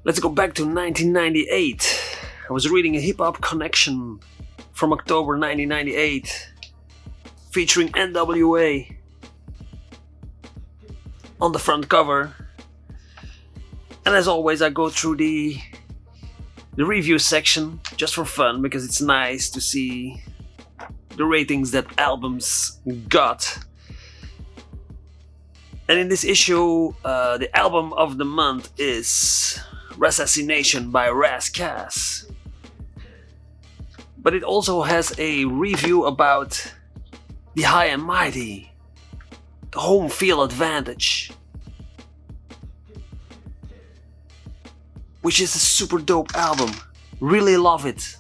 Let's go back to 1998. I was reading a Hip Hop Connection from October 1998 featuring NWA on the front cover. And as always, I go through the review section just for fun, because it's nice to see the ratings that albums got. And in this issue, the album of the month is Rassassination by Ras Kass. But it also has a review about the High and Mighty, the Home Field Advantage, which is a super dope album. Really love it.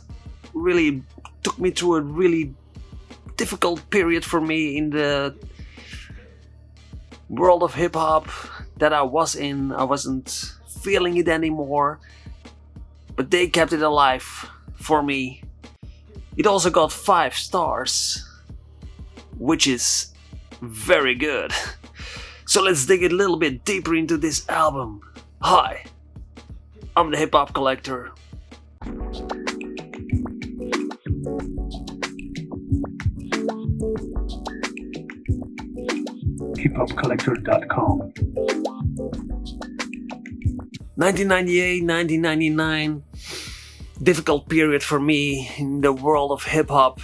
Really took me through a really difficult period for me in the world of hip hop that I was in. I wasn't feeling it anymore, but they kept it alive for me. It also got 5 stars, which is very good. So let's dig a little bit deeper into this album. Hi, I'm the Hip Hop Collector. hiphopcollector.com. 1998, 1999, difficult period for me in the world of hip hop.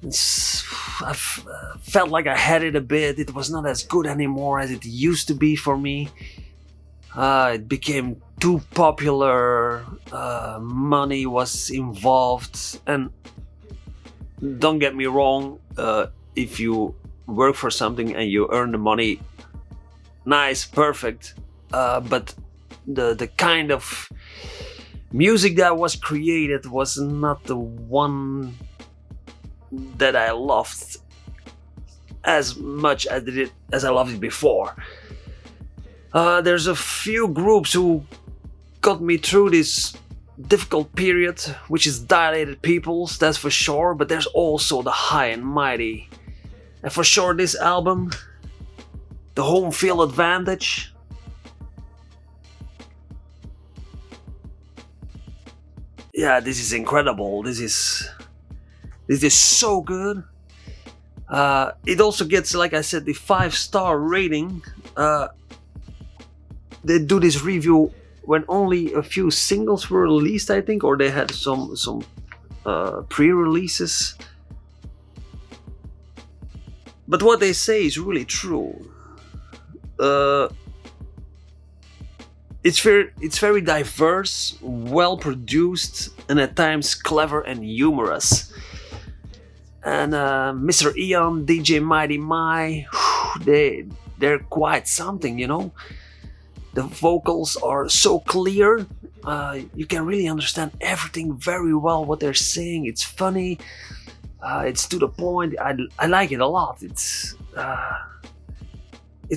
I felt like I had it a bit. It was not as good anymore as it used to be for me. It became too popular. Money was involved, and don't get me wrong. If you work for something and you earn the money, nice, perfect. But the kind of music that was created was not the one that I loved as much as I loved it before. There's a few groups who got me through this difficult period, which is Dilated Peoples, that's for sure, but there's also the High and Mighty. And for sure this album, the Home Field Advantage, yeah, this is incredible. This is so good. It also gets, like I said, the 5-star rating. They do this review when only a few singles were released, I think, or they had some pre-releases. But what they say is really true. It's very diverse, well produced, and at times clever and humorous. And Mr. Eon, DJ Mighty My, they're quite something, you know. The vocals are so clear. You can really understand everything very well what they're saying. It's funny. It's to the point. I like it a lot. It's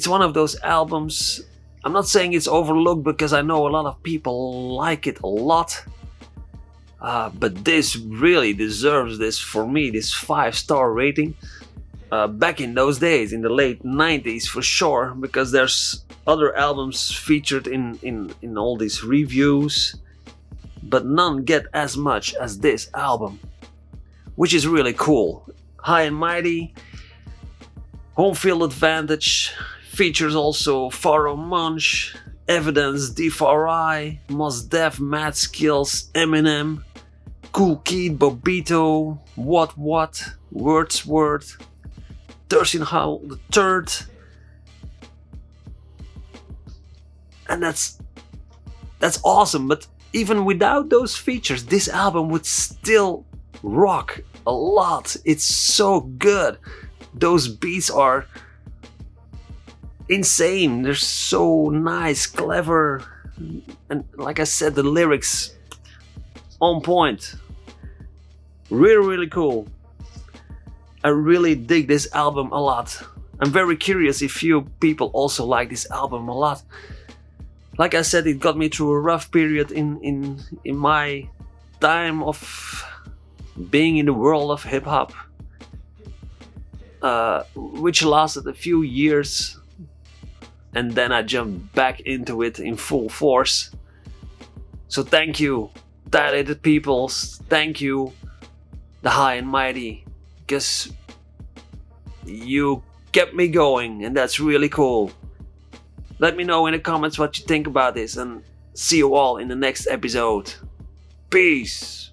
one of those albums. I'm not saying it's overlooked, because I know a lot of people like it a lot. But this really deserves this, for me, this 5-star rating. Back in those days, in the late 90s for sure, because there's other albums featured in all these reviews, but none get as much as this album, which is really cool. High and Mighty, Home Field Advantage, features also Pharoah Monch, Evidence, D4I, Mos Def, Mad Skills, Eminem, Kool Keith, Bobito, What, Wordsworth, Thurston Howell III, and that's awesome. But even without those features, this album would still rock a lot. It's so good. Those beats are insane. They're so nice, clever, and like I said, the lyrics on point. Really cool. I really dig this album a lot. I'm very curious if you people also like this album a lot. Like I said, it got me through a rough period in my time of being in the world of hip hop, which lasted a few years. and then I jumped back into it in full force. So thank you, Dilated Peoples. Thank you, the High and Mighty, because you kept me going, and that's really cool. Let me know in the comments what you think about this, and see you all in the next episode. Peace.